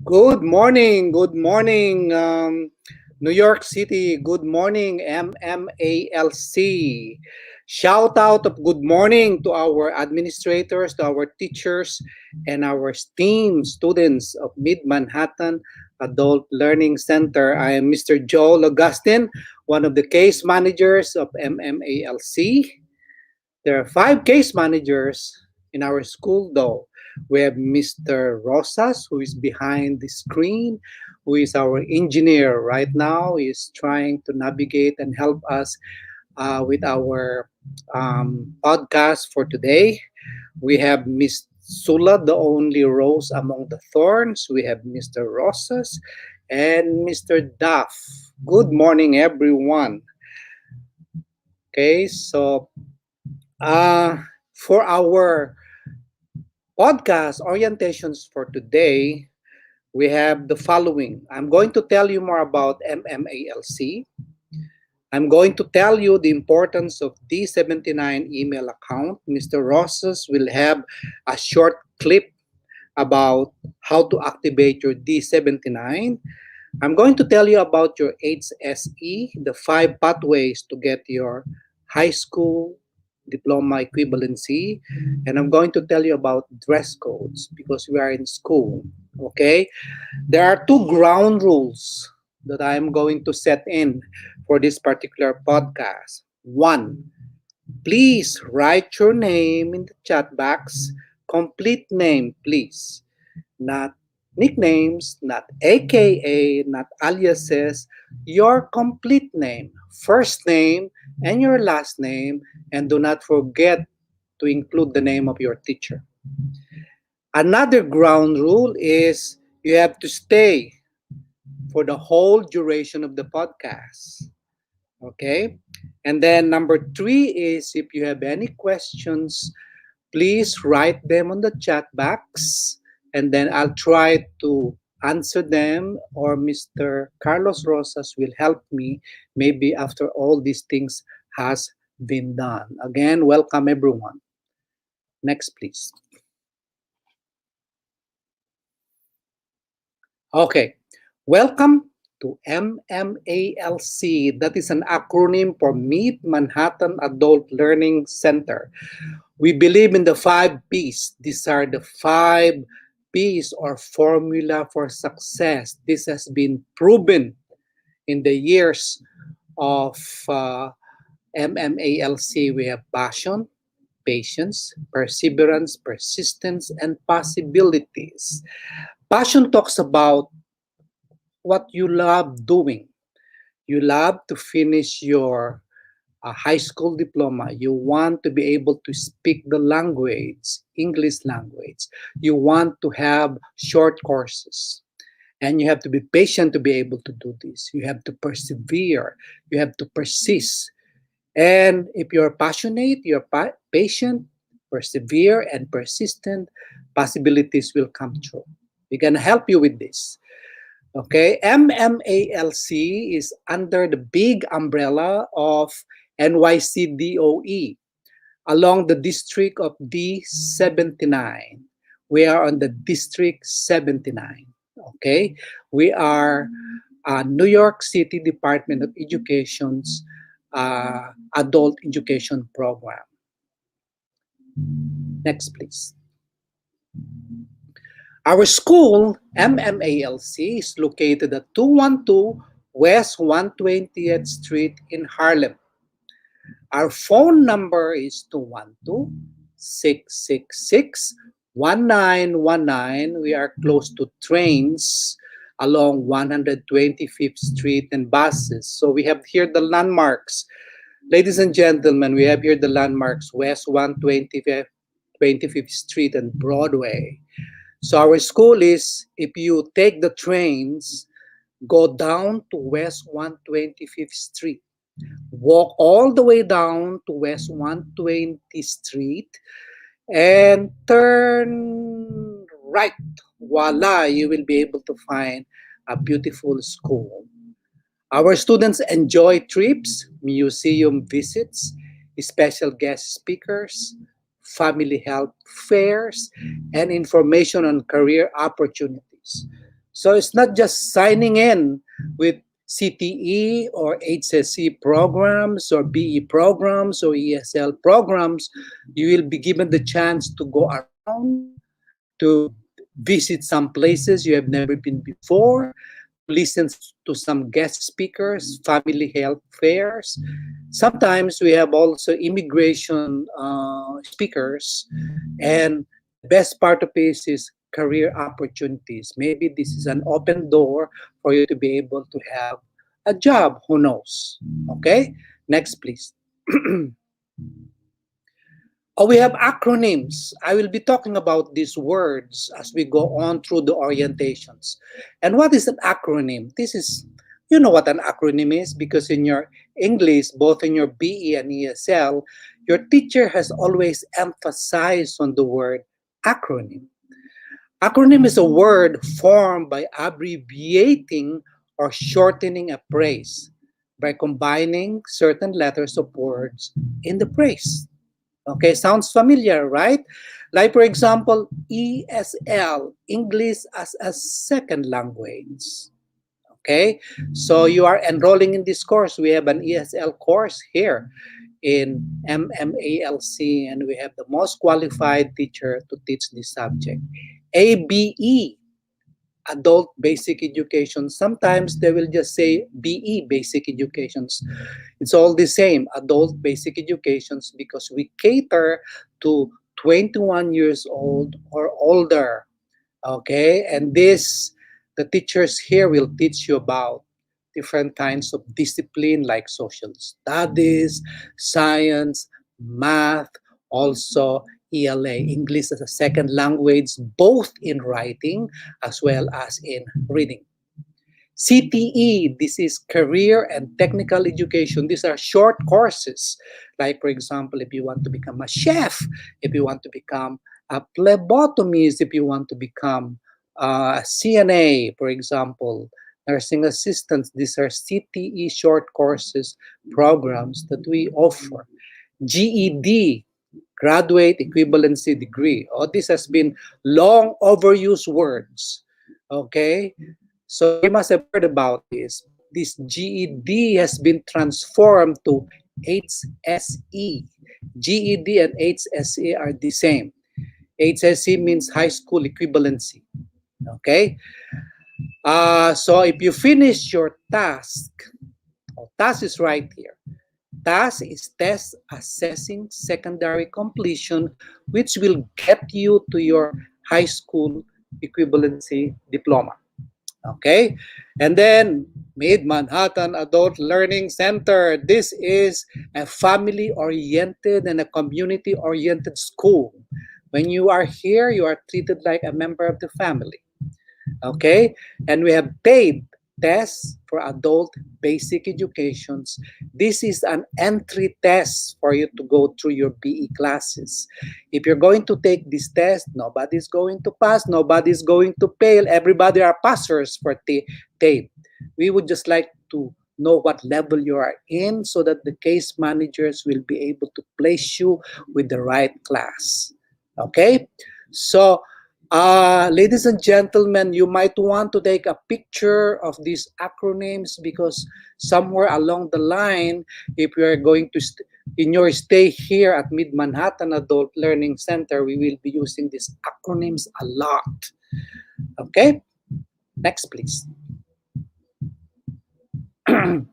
Good morning, New York City. Good morning, MMALC. Shout out of good morning to our administrators, to our teachers, and our STEAM students of Mid Manhattan Adult Learning Center. I am Mr. Joel Augustin, one of the case managers of MMALC. There are five case managers in our school, though. We have Mr. Rosas, who is behind the screen, who is our engineer right now. He is trying to navigate and help us with our podcast for today. We have Miss Sula, the only rose among the thorns. We have Mr. Rosas and Mr. Duff. Good morning, everyone. Okay, so uh, for our podcast orientations for today, we have the following. I'm going to tell you more about MMALC. I'm going to tell you the importance of D79 email account. Mr. Rosas will have a short clip about how to activate your D79. I'm going to tell you about your HSE, the five pathways to get your high school diploma equivalency. And I'm going to tell you about dress codes because we are in school. Okay? There are two ground rules that I'm going to set in for this particular podcast. One, please write your name in the chat box. Complete name, please. Not nicknames, not AKA, not aliases, your complete name, first name, and your last name, and do not forget to include the name of your teacher. Another ground rule is you have to stay for the whole duration of the podcast. Okay? And then number three is if you have any questions, please write them on the chat box and then I'll try to answer them or Mr. Carlos Rosas will help me maybe after all these things has been done. Again, welcome everyone. Next, please. Okay. Welcome to MMALC. That is an acronym for Meet Manhattan Adult Learning Center. We believe in the five P's. These are the five P's or formula for success. This has been proven in the years of MMALC. We have passion, patience, perseverance, persistence, and possibilities. Passion talks about what you love doing. You love to finish your high school diploma. You want to be able to speak the language, English language. You want to have short courses. And you have to be patient to be able to do this. You have to persevere. You have to persist. And if you're passionate, you're patient, persevere, and persistent, possibilities will come true. We can help you with this. Okay, MMALC is under the big umbrella of NYCDOE along the district of D79. We are on the District 79. Okay, we are New York City Department of Education's adult education program. Next, please. Our school, MMALC, is located at 212 West 120th Street in Harlem. Our phone number is 212-666-1919. We are close to trains along 125th Street and buses. So we have here the landmarks. Ladies and gentlemen, we have here the landmarks West 125th Street and Broadway. So our school is, if you take the trains, go down to West 125th Street, walk all the way down to West 120th Street, and turn right. Voila, you will be able to find a beautiful school. Our students enjoy trips, museum visits, special guest speakers, family health fairs, and information on career opportunities. So it's not just signing in with CTE or HSC programs or BE programs or ESL programs. You will be given the chance to go around, to visit some places you have never been before, to listen to some guest speakers, family health fairs. Sometimes we have also immigration speakers, and the best part of this is career opportunities. Maybe this is an open door for you to be able to have a job. Who knows? Okay, next, please. Oh, we have acronyms. I will be talking about these words as we go on through the orientations. And what is an acronym? This is, you know what an acronym is, because in your English, both in your BE and ESL, your teacher has always emphasized on the word acronym. Acronym is a word formed by abbreviating or shortening a phrase by combining certain letters of words in the phrase. Okay, sounds familiar, right? Like, for example, ESL, English as a Second Language. Okay, so you are enrolling in this course. We have an ESL course here in MMALC, and we have the most qualified teacher to teach this subject. ABE, Adult Basic Education. Sometimes they will just say BE, Basic Educations. It's all the same, Adult Basic Educations, because we cater to 21 years old or older. Okay, and the teachers here will teach you about different kinds of discipline like social studies, science, math, also ELA, English as a second language, both in writing as well as in reading. CTE, this is career and technical education. These are short courses. Like, for example, if you want to become a chef, if you want to become a phlebotomist, if you want to become a CNA, for example, nursing assistants, these are CTE short courses programs that we offer. GED, graduate equivalency degree. Oh, this has been long overused words. Okay, so you must have heard about this. This GED has been transformed to HSE. GED and HSE are the same. HSE means high school equivalency. Okay? So if you finish your task, task is right here. TAS is test assessing secondary completion, which will get you to your high school equivalency diploma. Okay, and then Mid-Manhattan Adult Learning Center. This is a family-oriented and a community-oriented school. When you are here, you are treated like a member of the family. Okay, and we have paid tests for adult basic educations. This is an entry test for you to go through your BE classes. If you're going to take this test, nobody's going to pass, nobody's going to fail. Everybody are passers for TAPE. We would just like to know what level you are in so that the case managers will be able to place you with the right class. Okay, so ladies and gentlemen, you might want to take a picture of these acronyms, because somewhere along the line, if you are going to, in your stay here at Mid-Manhattan Adult Learning Center, we will be using these acronyms a lot. Okay? Next, please. I'm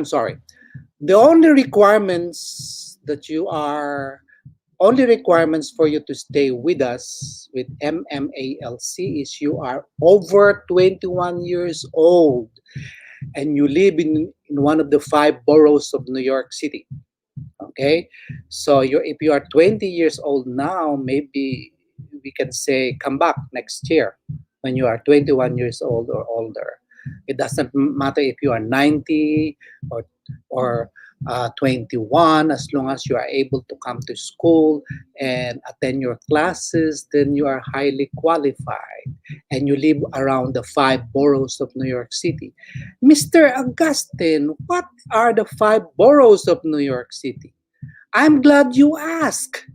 sorry. The only requirements for you to stay with us with MMALC is you are over 21 years old and you live in one of the 5 boroughs of New York City. Okay, so if you are 20 years old now, maybe we can say come back next year when you are 21 years old or older. It doesn't matter if you are 90 or 21, as long as you are able to come to school and attend your classes, then you are highly qualified and you live around the 5 boroughs of New York City. Mr. Augustine, what are the 5 boroughs of New York City? I'm glad you asked.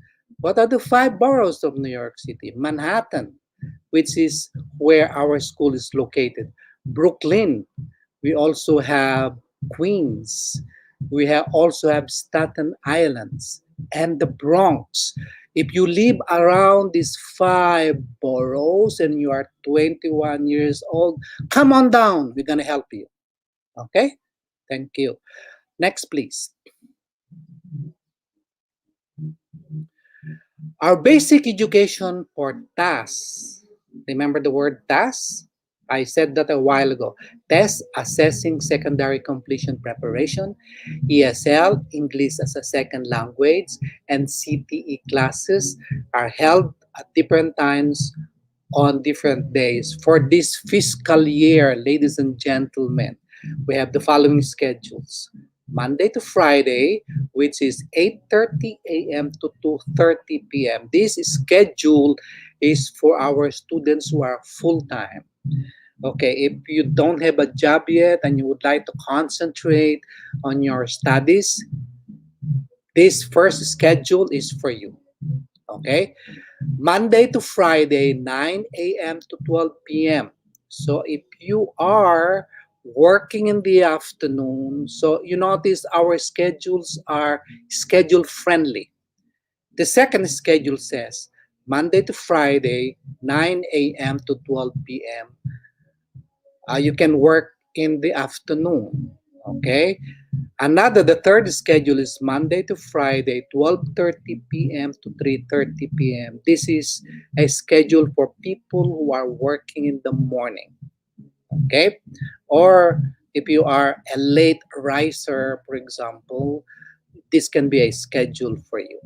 What are the 5 boroughs of New York City? Manhattan, which is where our school is located. Brooklyn, we also have Queens. We have also have Staten Islands and the Bronx. If you live around these five boroughs and you are 21 years old, come on down. We're gonna help you. Okay? Thank you. Next, please. Our basic education for TAS. Remember the word TAS? I said that a while ago. Test Assessing Secondary Completion Preparation, ESL, English as a Second Language, and CTE classes are held at different times on different days. For this fiscal year, ladies and gentlemen, we have the following schedules. Monday to Friday, which is 8:30 a.m. to 2:30 p.m. This schedule is for our students who are full-time. Okay, if you don't have a job yet and you would like to concentrate on your studies, this first schedule is for you. Okay, Monday to Friday, 9 a.m. to 12 p.m. So if you are working in the afternoon, so you notice our schedules are schedule friendly. The second schedule says Monday to Friday, 9 a.m. to 12 p.m. You can work in the afternoon. Okay. The third schedule is Monday to Friday, 12:30 p.m. to 3:30 p.m. This is a schedule for people who are working in the morning. Okay? Or if you are a late riser, for example, this can be a schedule for you.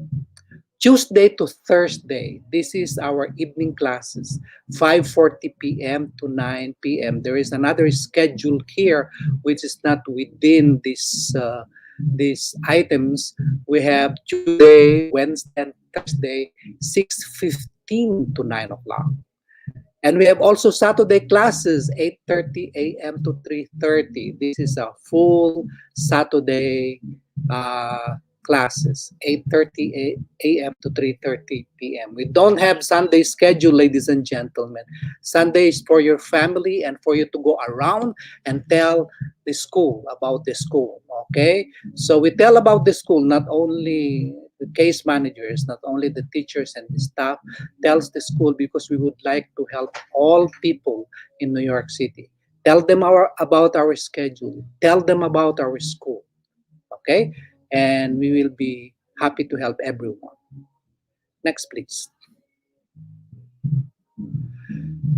Tuesday to Thursday, this is our evening classes, 5:40 p.m. to 9 p.m. There is another schedule here which is not within these items. We have Tuesday, Wednesday, and Thursday, 6:15 to 9 o'clock. And we have also Saturday classes, 8:30 a.m. to 3:30. This is a full Saturday classes, 8:30 a.m. to 3:30 p.m. We don't have Sunday schedule, ladies and gentlemen. Sunday is for your family and for you to go around and tell the school about the school, okay? So we tell about the school, not only the case managers, not only the teachers and the staff, tells the school because we would like to help all people in New York City. Tell them about our schedule. Tell them about our school. Okay? And we will be happy to help everyone. Next, please.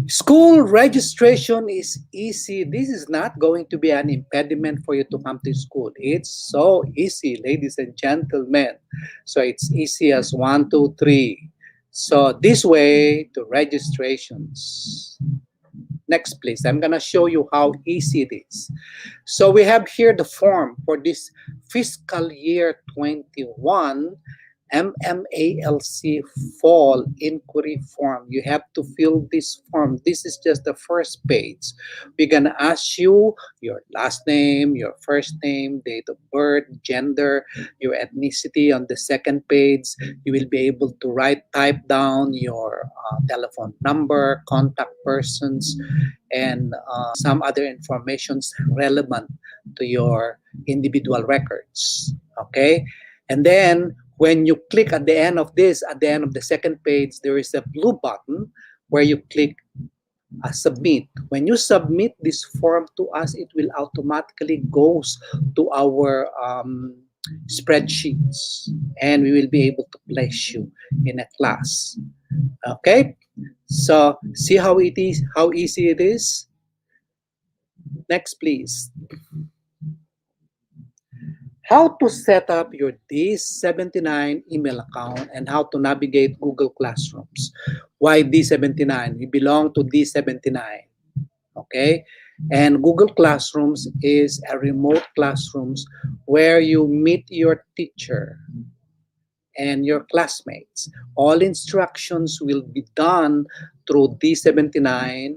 School registration is easy. This is not going to be an impediment for you to come to school. It's so easy, ladies and gentlemen. So it's easy as 1, 2, 3. So this way to registrations. Next, please. I'm going to show you how easy it is. So we have here the form for this fiscal year 21 MMALC fall inquiry form. You have to fill this form. This is just the first page. We're going to ask you your last name, your first name, date of birth, gender, your ethnicity. On the second page, you will be able to type down your telephone number, contact persons, and some other informations relevant to your individual records. Okay? And then when you click at the end of this, at the end of the second page, there is a blue button where you click submit. When you submit this form to us, it will automatically goes to our spreadsheets, and we will be able to place you in a class. Okay, so see how it is, how easy it is. Next, please. How to set up your D79 email account and how to navigate Google Classrooms. Why D79? We belong to D79. Okay? And Google Classrooms is a remote classrooms where you meet your teacher and your classmates. All instructions will be done through D79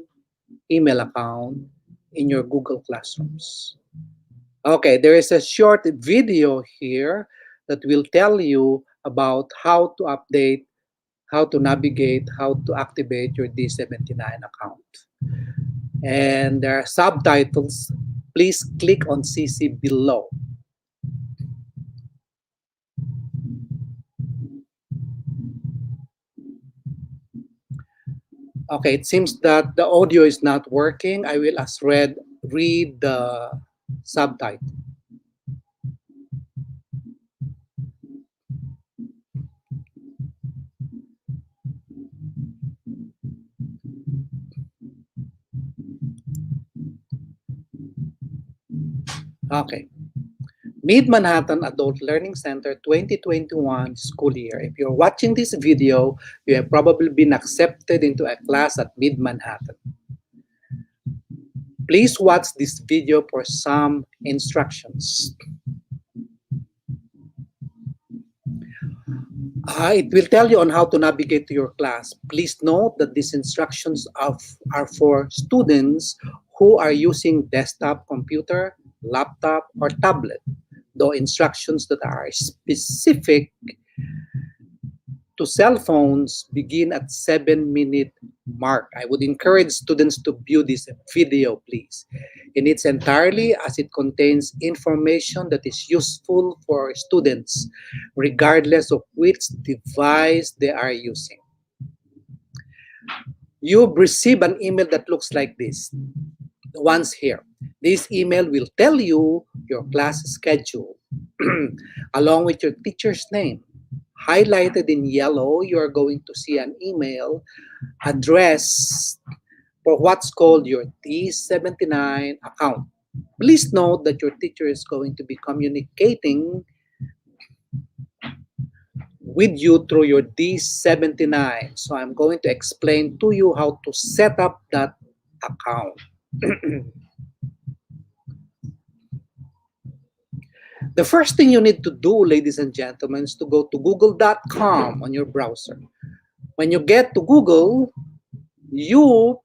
email account in your Google Classrooms. Okay, there is a short video here that will tell you about how to update how to navigate, how to activate your D79 account. And there are subtitles. Please click on CC below. Okay, it seems that the audio is not working. I will as read the subtitle. Okay. Mid-Manhattan Adult Learning Center 2021 school year. If you're watching this video, you have probably been accepted into a class at Mid-Manhattan. Please watch this video for some instructions. It will tell you on how to navigate to your class. Please note that these instructions are for students who are using desktop computer, laptop, or tablet. Though instructions that are specific to cell phones begin at 7-minute mark. I would encourage students to view this video, please, in its entirety, as it contains information that is useful for students, regardless of which device they are using. You've received an email that looks like this, the ones here. This email will tell you your class schedule, along with your teacher's name. Highlighted in yellow, you are going to see an email address for what's called your D79 account. Please note that your teacher is going to be communicating with you through your D79. So I'm going to explain to you how to set up that account. The first thing you need to do, ladies and gentlemen, is to go to google.com on your browser. When you get to Google, you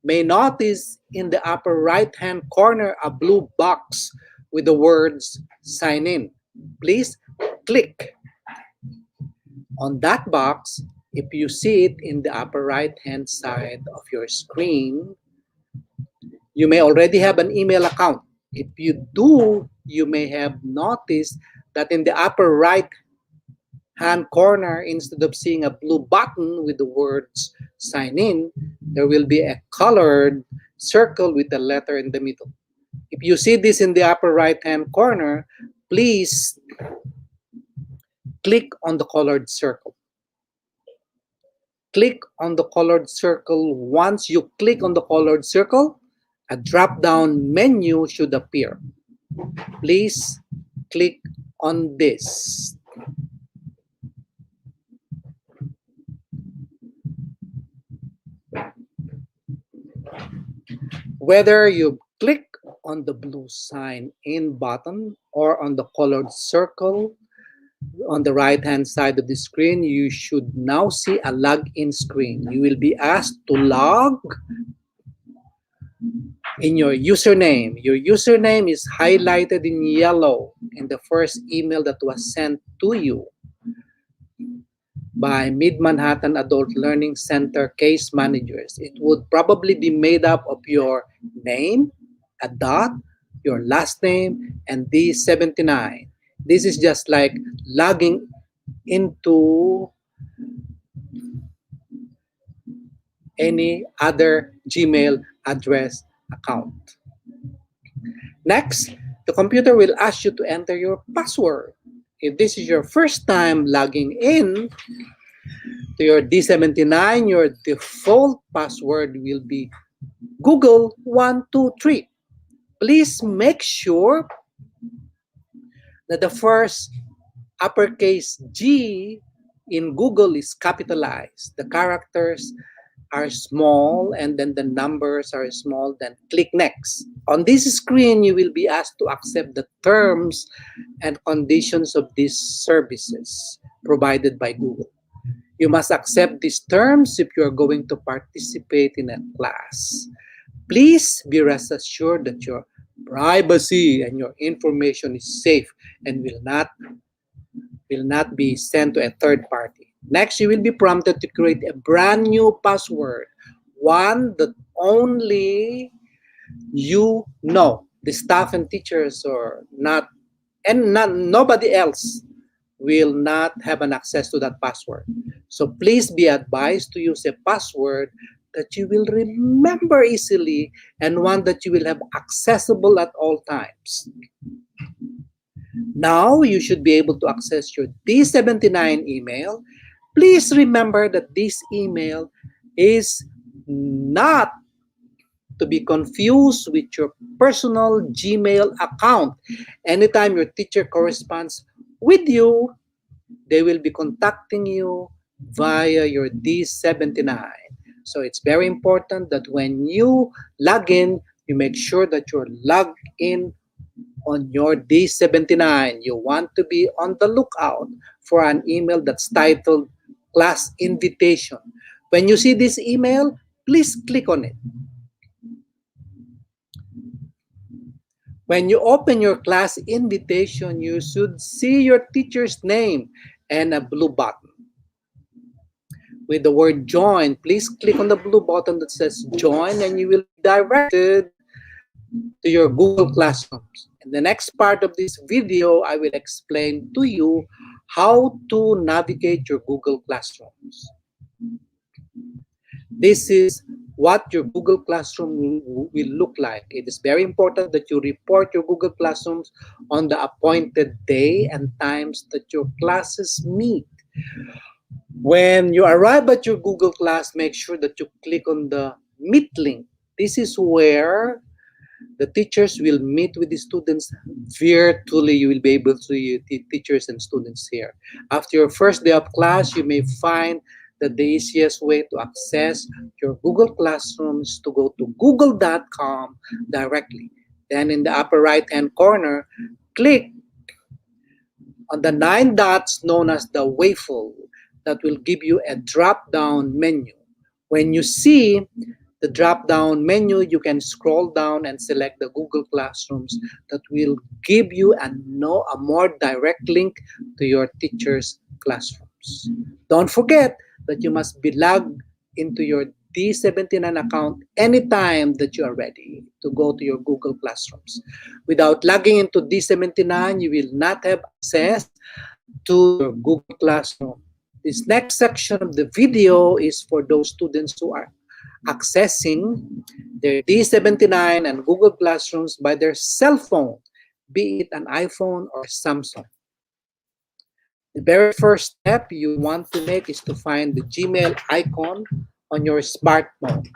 may notice in the upper right-hand corner a blue box with the words sign in. Please click on that box. If you see it in the upper right-hand side of your screen, you may already have an email account. If you do, you may have noticed that in the upper right hand corner, instead of seeing a blue button with the words sign in, there will be a colored circle with a letter in the middle. If you see this in the upper right hand corner, please click on the colored circle. Click on the colored circle. Once you click on the colored circle, a drop-down menu should appear. Please click on this. Whether you click on the blue sign in button or on the colored circle on the right hand side of the screen, you should now see a login screen. You will be asked to log in your username. Your username is highlighted in yellow in the first email that was sent to you by Mid-Manhattan Adult Learning Center case managers. It would probably be made up of your name, a dot, your last name, and D79. This is just like logging into any other Gmail address account. Next, the computer will ask you to enter your password. If this is your first time logging in to your D79, your default password will be Google123. Please make sure that the first uppercase G in Google is capitalized. The characters are small and then the numbers are small, then click next. On this screen, you will be asked to accept the terms and conditions of these services provided by Google. You must accept these terms if you are going to participate in a class. Please be rest assured that your privacy and your information is safe and will not be sent to a third party. Next, you will be prompted to create a brand new password, one that only you know. The staff and teachers or not, and nobody else will not have an access to that password. So please be advised to use a password that you will remember easily and one that you will have accessible at all times. Now you should be able to access your D79 email. Please remember that this email is not to be confused with your personal Gmail account. Anytime your teacher corresponds with you, they will be contacting you via your D79. So it's very important that when you log in, you make sure that you're logged in on your D79. You want to be on the lookout for an email that's titled class invitation. When you see this email, please click on it. When you open your class invitation, you should see your teacher's name and a blue button. With the word join, please click on the blue button that says join and you will be directed to your Google Classrooms. In the next part of this video, I will explain to you how to navigate your Google Classrooms. This is what your Google Classroom will look like. It is very important that you report your Google Classrooms on the appointed day and times that your classes meet. When you arrive at your Google class, make sure that you click on the Meet link. This is where the teachers will meet with the students virtually. You will be able to see teachers and students here. After your first day of class, you may find that the easiest way to access your Google Classrooms to go to google.com directly. Then in the upper right-hand corner, click on the 9 dots known as the Waiver that will give you a drop-down menu. When you see the drop-down menu, you can scroll down and select the Google Classrooms that will give you a more direct link to your teacher's classrooms. Don't forget that you must be logged into your D79 account anytime that you are ready to go to your Google Classrooms. Without logging into D79, you will not have access to your Google Classroom. This next section of the video is for those students who are accessing their D79 and Google Classrooms by their cell phone, be it an iPhone or Samsung. The very first step you want to make is to find the Gmail icon on your smartphone.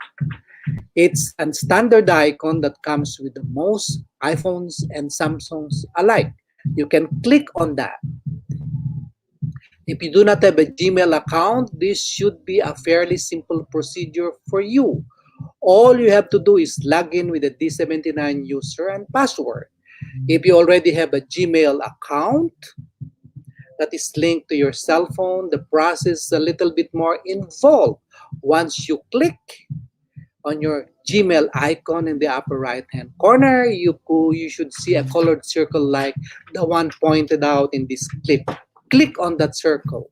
It's a standard icon that comes with the most iPhones and Samsungs alike. You can click on that. If you do not have a Gmail account, this should be a fairly simple procedure for you. All you have to do is log in with a D79 user and password. If you already have a Gmail account that is linked to your cell phone, the process is a little bit more involved. Once you click on your Gmail icon in the upper right-hand corner, you should see a colored circle like the one pointed out in this clip. Click on that circle.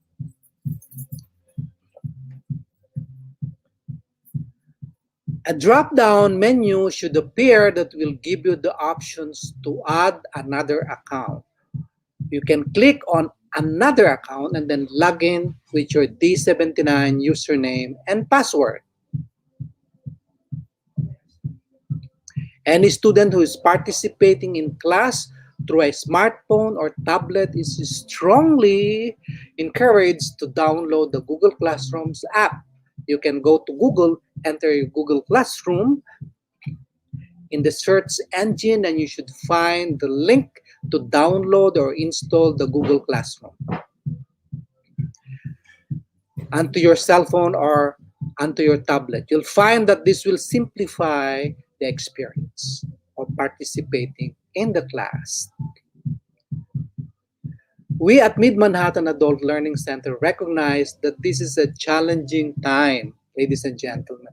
A drop-down menu should appear that will give you the options to add another account. You can click on another account and then log in with your D79 username and password. Any student who is participating in class through a smartphone or tablet is strongly encouraged to download the Google Classrooms app. You can go to Google, enter your Google Classroom in the search engine, and you should find the link to download or install the Google Classroom onto your cell phone or onto your tablet. You'll find that this will simplify the experience of participating in the class. We at Mid-Manhattan Adult Learning Center recognize that this is a challenging time, ladies and gentlemen.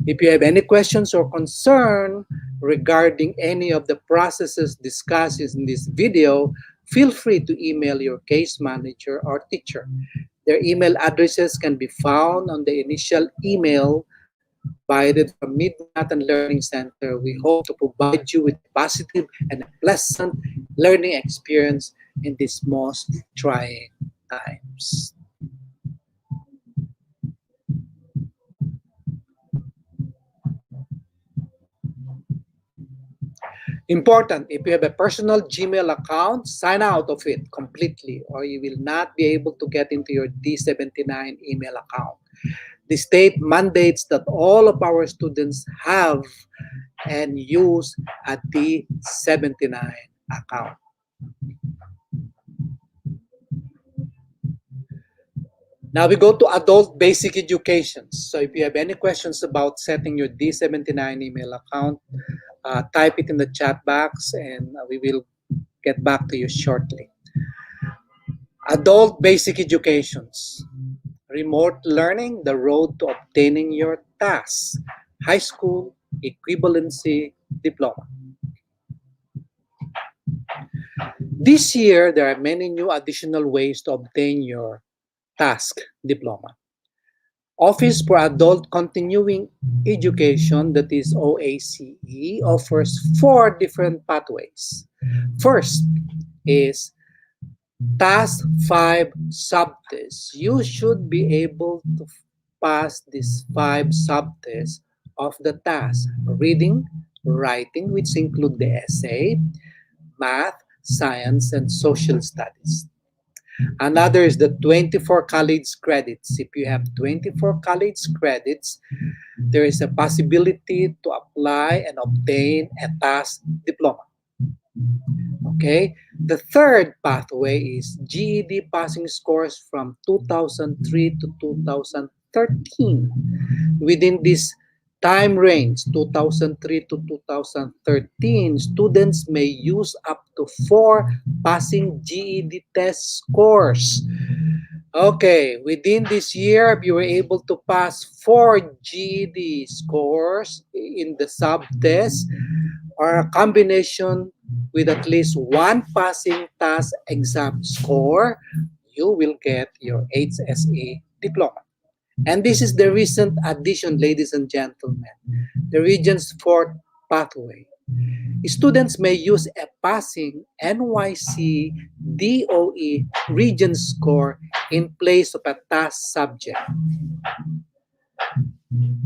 If you have any questions or concern regarding any of the processes discussed in this video, feel free to email your case manager or teacher. Their email addresses can be found on the initial email provided from Mid Manhattan Learning Center. We hope to provide you with a positive and a pleasant learning experience in these most trying times. Important, if you have a personal Gmail account, sign out of it completely or you will not be able to get into your D79 email account. The state mandates that all of our students have and use a D79 account. Now we go to adult basic education. So if you have any questions about setting your D79 email account, type it in the chat box and we will get back to you shortly. Adult basic educations. Remote learning, the road to obtaining your TAS, high school equivalency diploma. This year, there are many new additional ways to obtain your TASC diploma. Office for Adult Continuing Education, that is OACE, offers 4 different pathways. First is Task 5 subtests. You should be able to pass these 5 subtests of the task: reading, writing, which include the essay, math, science, and social studies. Another is the 24 college credits. If you have 24 college credits, there is a possibility to apply and obtain a task diploma. Okay, the third pathway is GED passing scores from 2003 to 2013. Within this time range, 2003 to 2013, students may use up to 4 passing GED test scores. Okay, within this year, if you were able to pass 4 GED scores in the sub-test, or a combination with at least 1 passing task exam score, you will get your HSE diploma. And this is the recent addition, ladies and gentlemen, the Region's 4th pathway. Students may use a passing NYC DOE region score in place of a task subject.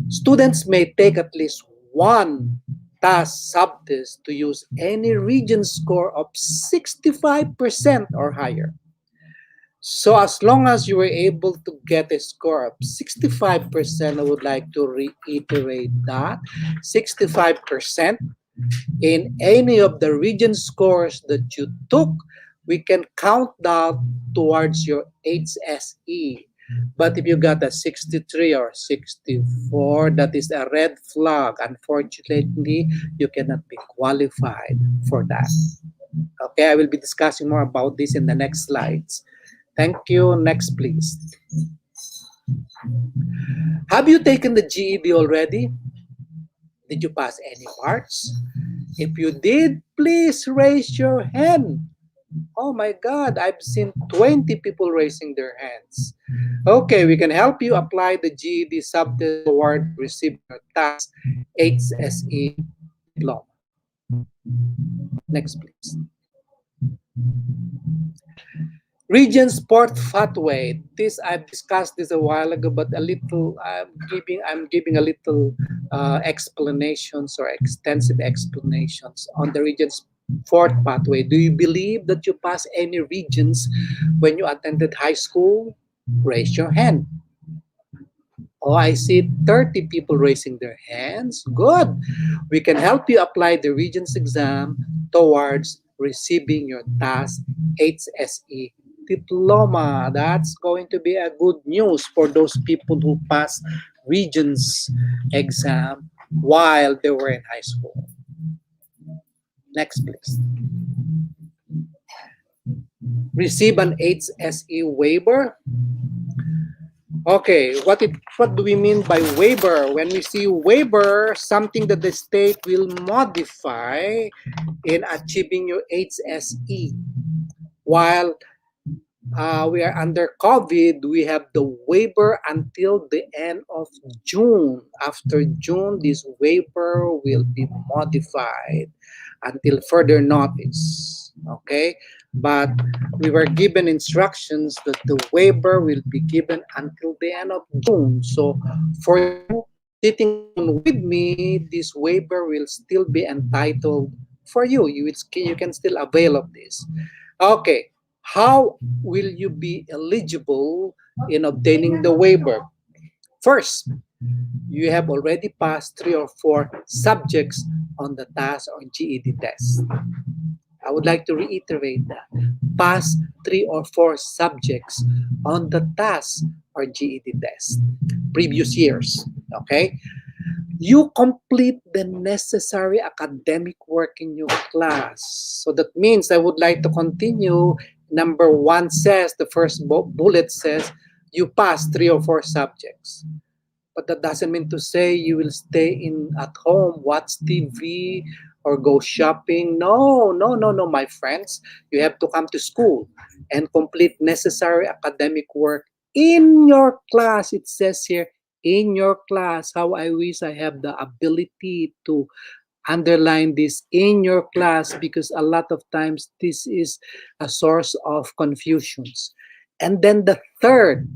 Students may take at least 1 task subtest to use any region score of 65% or higher. So as long as you were able to get a score of 65%, I would like to reiterate that, 65% in any of the region scores that you took, we can count that towards your HSE. But if you got a 63 or 64, that is a red flag. Unfortunately, you cannot be qualified for that. Okay, I will be discussing more about this in the next slides. Thank you. Next, please. Have you taken the GED already? Did you pass any parts? If you did, please raise your hand. Oh my God, I've seen 20 people raising their hands. Okay, we can help you apply the GED subtest toward receiving your task HSE diploma. Next, please. Region Sport Pathway. This I've discussed this a while ago, but a little I'm giving a little explanations or extensive explanations on the Region Sport Pathway. Do you believe that you passed any regions when you attended high school? Raise your hand. Oh, I see 30 people raising their hands. Good. We can help you apply the Regions exam towards receiving your task HSE diploma. That's going to be a good news for those people who pass Regions exam while they were in high school. Next, please. Receive an HSE waiver. Okay, what do we mean by waiver? When we see waiver, something that the state will modify in achieving your HSE. While we are under COVID, we have the waiver until the end of June. After June, this waiver will be modified until further notice. Okay? But we were given instructions that the waiver will be given until the end of June. So for you sitting alone with me, this waiver will still be entitled for you. You can still avail of this. Okay, how will you be eligible in obtaining the waiver? First, you have already passed 3 or 4 subjects on the TAS or GED test. I would like to reiterate that. Pass 3 or 4 subjects on the TAS or GED test. Previous years. Okay? You complete the necessary academic work in your class. So that means I would like to continue. Number one says, the first bullet says, you pass 3 or 4 subjects. But that doesn't mean to say you will stay in at home, watch TV, or go shopping. No, no, no, no, my friends. You have to come to school and complete necessary academic work in your class. It says here, in your class. How I wish I have the ability to underline this in your class, because a lot of times this is a source of confusions. And then the third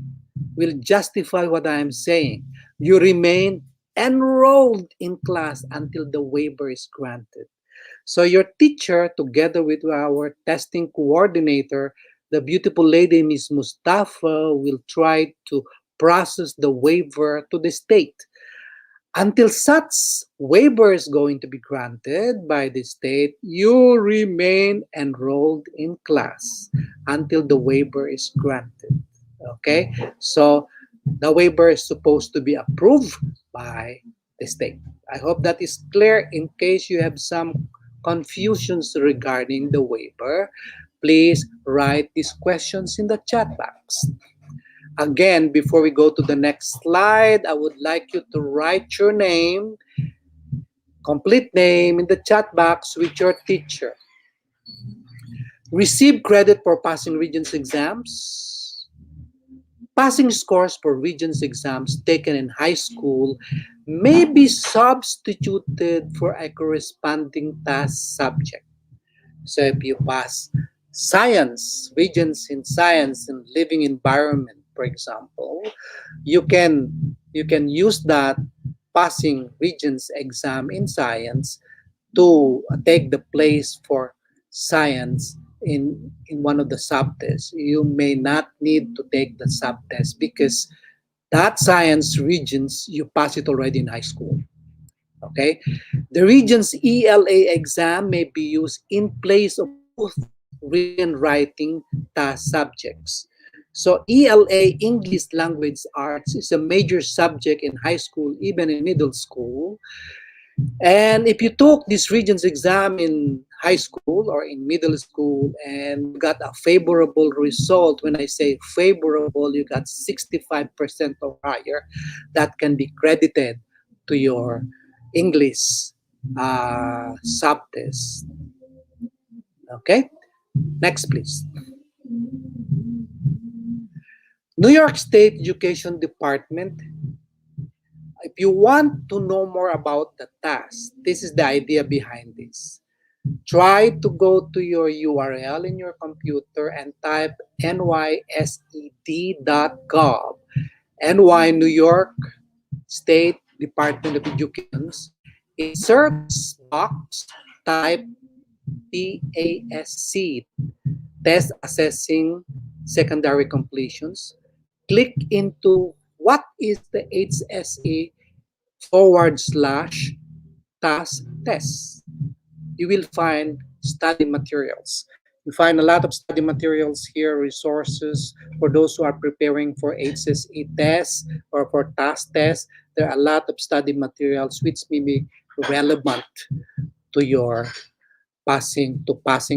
will justify what I am saying. You remain enrolled in class until the waiver is granted. So your teacher, together with our testing coordinator, the beautiful lady, Miss Mustafa, will try to process the waiver to the state. Until such waiver is going to be granted by the state, you remain enrolled in class until the waiver is granted. Okay? So the waiver is supposed to be approved by the state. I hope that is clear. In case you have some confusions regarding the waiver, please write these questions in the chat box. Again, before we go to the next slide, I would like you to write your name, complete name in the chat box with your teacher. Receive credit for passing Regents exams. Passing scores for Regents exams taken in high school may be substituted for a corresponding task subject. So if you pass science, Regents in science and living environment, for example, you can use that passing Regents exam in science to take the place for science in one of the subtests. You may not need to take the subtest because that science Regents, you pass it already in high school. Okay? The Regents ELA exam may be used in place of both reading and writing task subjects. So ELA, English Language Arts, is a major subject in high school, even in middle school. And if you took this Regents exam in high school or in middle school and you got a favorable result, when I say favorable, you got 65% or higher, that can be credited to your English subtest. Okay? Next, please. New York State Education Department. If you want to know more about the task, this is the idea behind this. Try to go to your URL in your computer and type nysed.gov. NY New York State Department of Education. In search box, type TASC, Test Assessing Secondary Completions. Click into what is the HSE /task test. You will find study materials. You find a lot of study materials here, resources for those who are preparing for HSE tests or for task tests. There are a lot of study materials which may be relevant to your passing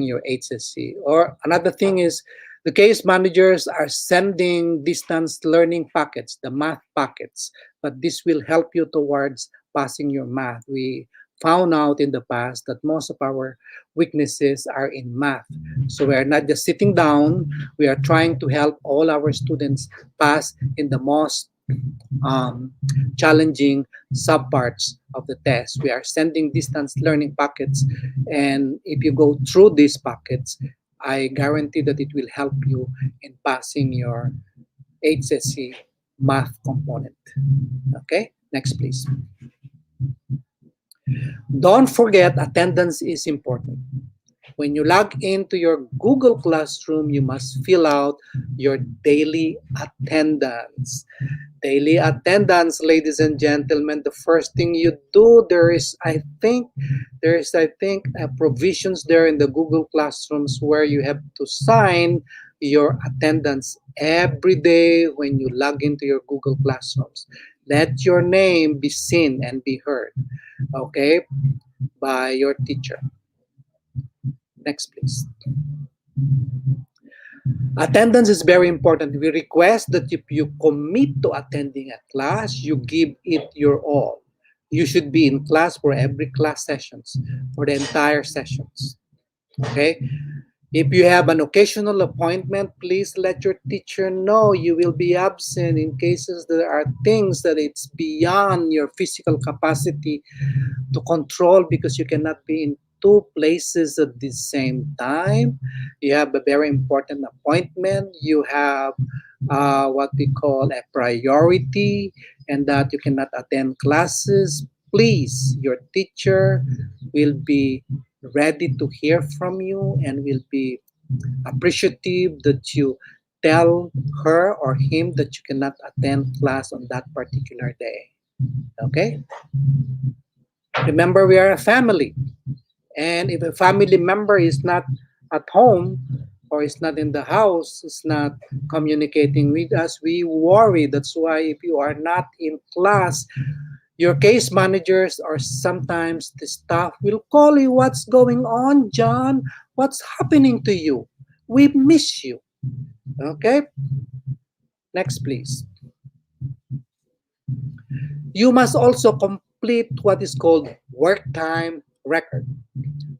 your HSC. Or another thing is the case managers are sending distance learning packets, the math packets, but this will help you towards passing your math. We found out in the past that most of our weaknesses are in math. So we are not just sitting down, we are trying to help all our students pass in the most um, challenging subparts of the test. We are sending distance learning packets, and if you go through these packets, I guarantee that it will help you in passing your HSC math component. Okay, next please. Don't forget attendance is important. When you log into your Google Classroom, you must fill out your daily attendance. Daily attendance, ladies and gentlemen, the first thing you do, there is provisions there in the Google Classrooms where you have to sign your attendance every day when you log into your Google Classrooms. Let your name be seen and be heard, okay, by your teacher. Next, please. Attendance is very important. We request that if you commit to attending a class, you give it your all. You should be in class for every class sessions, for the entire sessions. Okay? If you have an occasional appointment, please let your teacher know you will be absent in cases there are things that it's beyond your physical capacity to control because you cannot be in two places at the same time. You have a very important appointment. You have what we call a priority, and that you cannot attend classes. Please, your teacher will be ready to hear from you and will be appreciative that you tell her or him that you cannot attend class on that particular day. Okay? Remember, we are a family. And if a family member is not at home or is not in the house, is not communicating with us, we worry. That's why if you are not in class, your case managers or sometimes the staff will call you. What's going on, John? What's happening to you? We miss you. Okay? Next, please. You must also complete what is called work time record,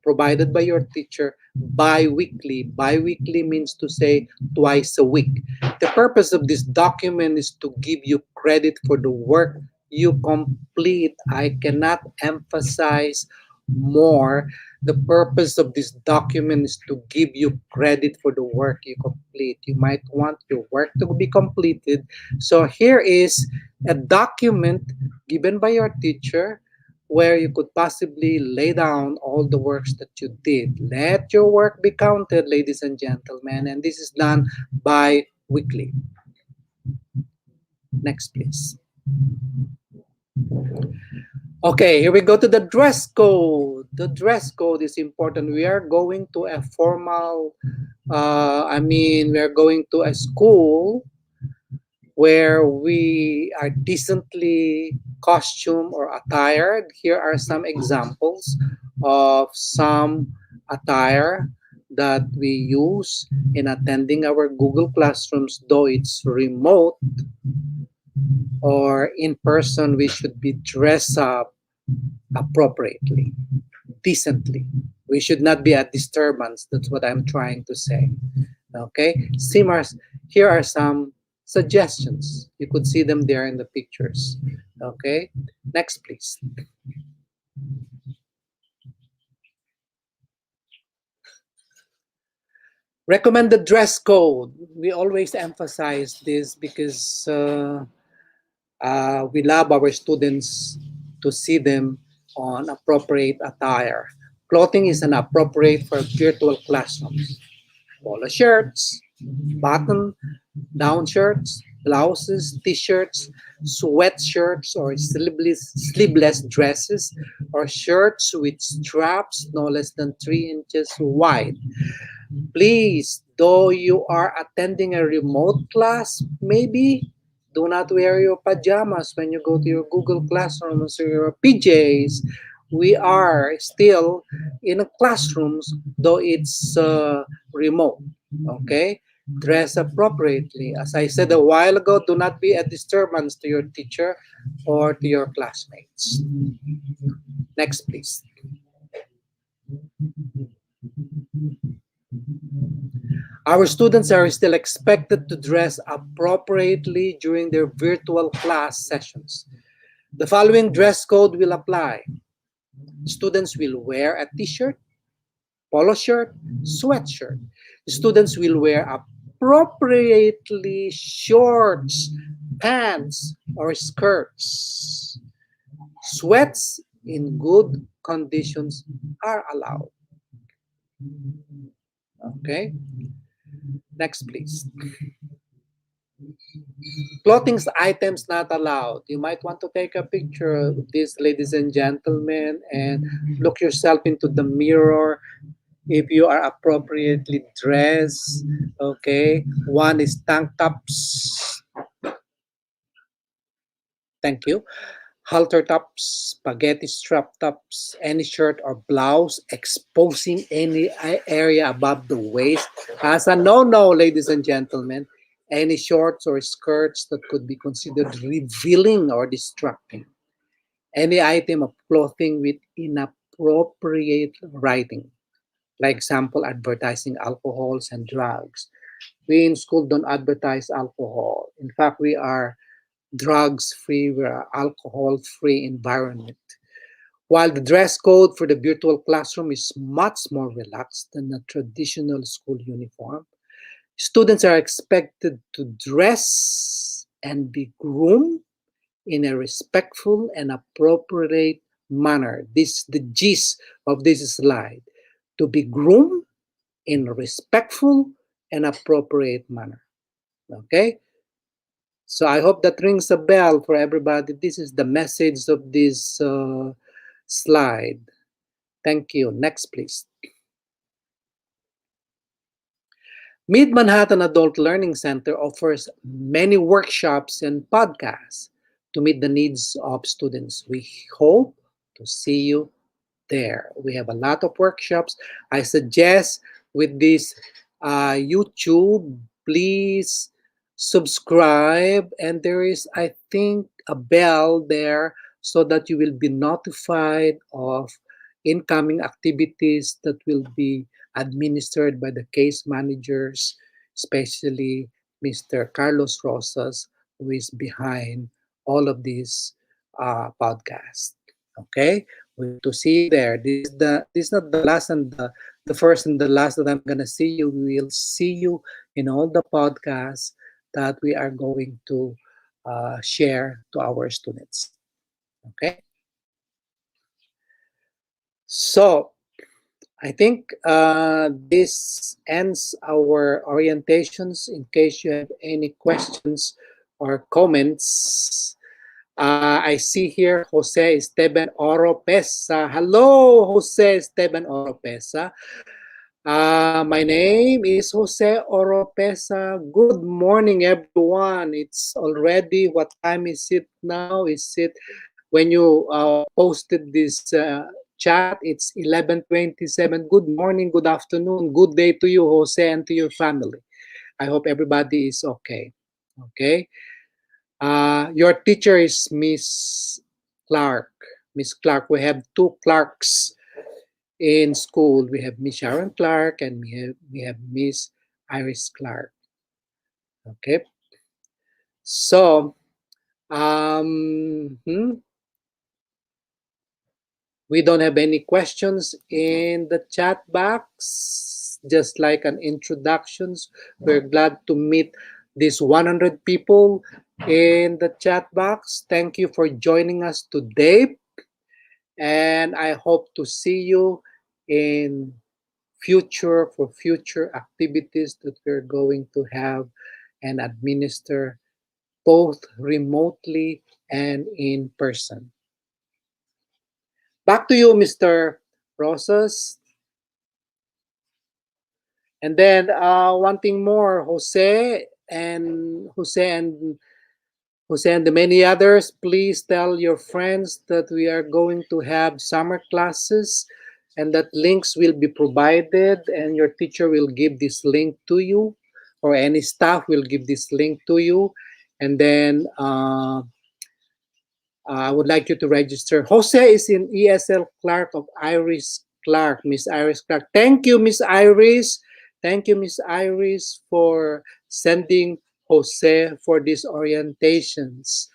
provided by your teacher bi-weekly. Bi-weekly means to say twice a week. The purpose of this document is to give you credit for the work you complete. I cannot emphasize more. The purpose of this document is to give you credit for the work you complete. You might want your work to be completed. So here is a document given by your teacher where you could possibly lay down all the works that you did. Let your work be counted, ladies and gentlemen, and this is done by weekly. Next, please. Okay, here we go to the dress code. The dress code is important. We are going to a formal, we are going to a school where we are decently costume or attired. Here are some examples of some attire that we use in attending our Google Classrooms, though it's remote or in person, we should be dressed up appropriately, decently. We should not be a disturbance. That's what I'm trying to say. Okay, Simars, here are some suggestions. You could see them there in the pictures. Okay, next please. Recommended dress code. We always emphasize this because we love our students to see them on appropriate attire. Clothing is an appropriate for virtual classrooms. Polo shirts, button down shirts, blouses, t-shirts, sweatshirts or sleeveless dresses, or shirts with straps no less than 3 inches wide. Please, though you are attending a remote class, maybe do not wear your pajamas when you go to your Google Classrooms or your PJs. We are still in a classrooms, though it's remote. Okay? Dress appropriately. As I said a while ago, do not be a disturbance to your teacher or to your classmates. Next, please. Our students are still expected to dress appropriately during their virtual class sessions. The following dress code will apply. Students will wear a t-shirt, polo shirt, sweatshirt. Students will wear appropriately shorts, pants, or skirts. Sweats in good conditions are allowed. Okay, next please. Clothing items not allowed. You might want to take a picture of this, ladies and gentlemen, and look yourself into the mirror if you are appropriately dressed. Okay, one is tank tops. Thank you. Halter tops, spaghetti strap tops, any shirt or blouse exposing any area above the waist as a no-no, ladies and gentlemen. Any shorts or skirts that could be considered revealing or distracting. Any item of clothing with inappropriate writing. Like example, advertising alcohols and drugs. We in school don't advertise alcohol. In fact, we are drugs-free, we're alcohol-free environment. While the dress code for the virtual classroom is much more relaxed than a traditional school uniform, students are expected to dress and be groomed in a respectful and appropriate manner. This is the gist of this slide. To be groomed in a respectful and appropriate manner. Okay? So I hope that rings a bell for everybody. This is the message of this slide. Thank you. Next, please. Mid-Manhattan Adult Learning Center offers many workshops and podcasts to meet the needs of students. We hope to see you there. We have a lot of workshops. I suggest with this YouTube, please subscribe, and there is, I think, a bell there so that you will be notified of incoming activities that will be administered by the case managers, especially Mr. Carlos Rosas, who is behind all of these podcasts. Okay, we hope to see you there. This is not the last and the first and the last that I'm gonna see you. We will see you in all the podcasts that we are going to share to our students. Okay, so I think this ends our orientations. In case you have any questions or comments, I see here Jose Esteban Oropesa. Hello, Jose Esteban Oropesa. My name is Jose Oropesa. Good morning, everyone. It's already, what time is it now? Is it when you posted this chat? It's 11:27. Good morning, good afternoon, good day to you, Jose, and to your family. I hope everybody is okay. Okay. Your teacher is Miss Clark. Miss Clark, we have two Clarks in school. We have Miss Sharon Clark and we have Miss Iris Clark. Okay. So, we don't have any questions in the chat box. Just like an introductions, we're glad to meet these 100 people in the chat box. Thank you for joining us today. And I hope to see you in future activities that we're going to have and administer both remotely and in person. Back to you, Mr. Rosas. And then one thing more, Jose and the many others, please tell your friends that we are going to have summer classes and that links will be provided and your teacher will give this link to you. or any staff will give this link to you. And then I would like you to register. Jose is in ESL Clark of Iris Clark, Miss Iris Clark. Thank you, Miss Iris. Thank you, Miss Iris, for sending Jose for these orientations.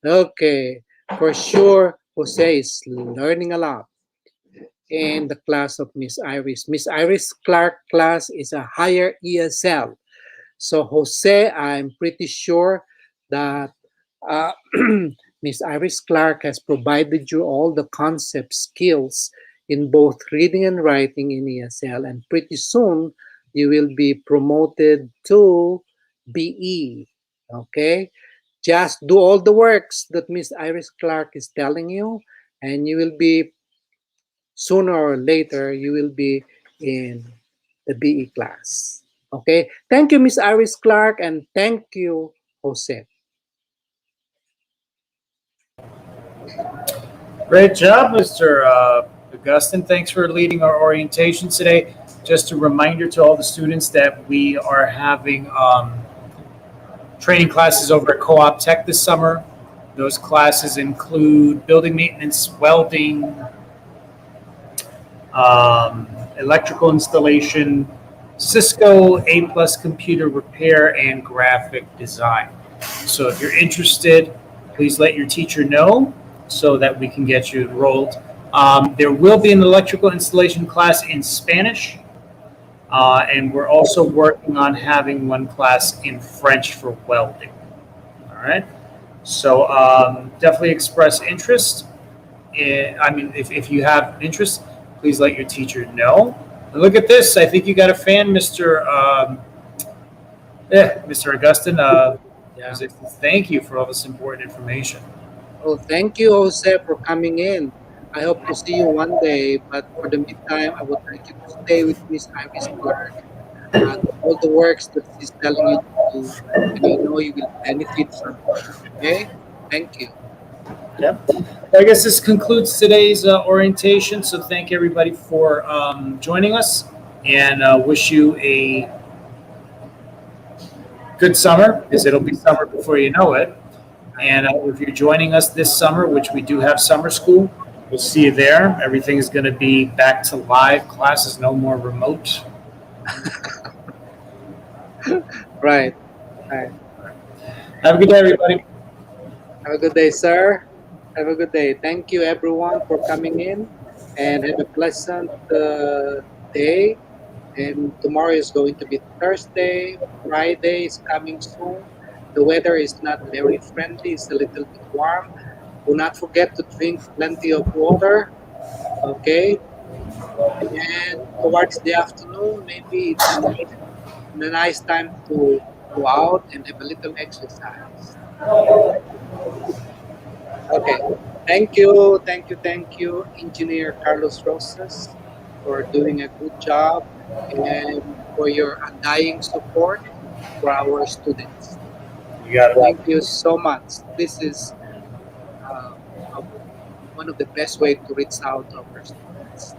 Okay, for sure, Jose is learning a lot in the class of Miss Iris. Miss Iris Clark class is a higher ESL. So, Jose, I'm pretty sure that uh, Miss Iris Clark has provided you all the concept skills in both reading and writing in ESL, and pretty soon you will be promoted to BE. Okay? Just do all the works that Miss Iris Clark is telling you, and you will be, sooner or later, you will be in the BE class. Okay? Thank you, Miss Iris Clark, and thank you, Jose. Great job, Mr. Augustine. Thanks for leading our orientation today. Just a reminder to all the students that we are having training classes over at Co-op Tech this summer. Those classes include building maintenance, welding, electrical installation, Cisco A+ computer repair, and graphic design. So if you're interested, please let your teacher know so that we can get you enrolled. There will be an electrical installation class in Spanish, and we're also working on having one class in French for welding. All right. So definitely express interest. If you have interest, please let your teacher know. And look at this. I think you got a fan, Mr. Augustine. Yeah. Thank you for all this important information. Oh, thank you, Jose, for coming in. I hope to see you one day, but for the meantime, I would like you to stay with Miss Iris Clark. Do all the works that she's telling you to do, and you know you will benefit from it. Okay? Thank you. Yeah. I guess this concludes today's orientation. So thank everybody for joining us, and wish you a good summer, because it'll be summer before you know it. And if you're joining us this summer, which we do have summer school, we'll see you there. Everything is going to be back to live classes, no more remote. Right. Right. Have a good day, everybody. Have a good day, sir. Have a good day. Thank you, everyone, for coming in, and have a pleasant day. And tomorrow is going to be Thursday. Friday is coming soon. The weather is not very friendly. It's a little bit warm. Do not forget to drink plenty of water. Okay. And towards the afternoon, maybe it's a nice time to go out and have a little exercise. Okay. Thank you. Thank you. Thank you, Engineer Carlos Rosas, for doing a good job and for your undying support for our students. You got it. Thank you so much. This is uh, one of the best way to reach out to our students.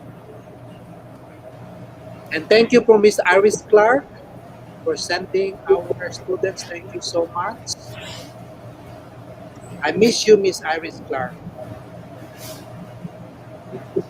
And thank you for Miss Iris Clark for sending our students. Thank you so much. I miss you, Miss Iris Clark.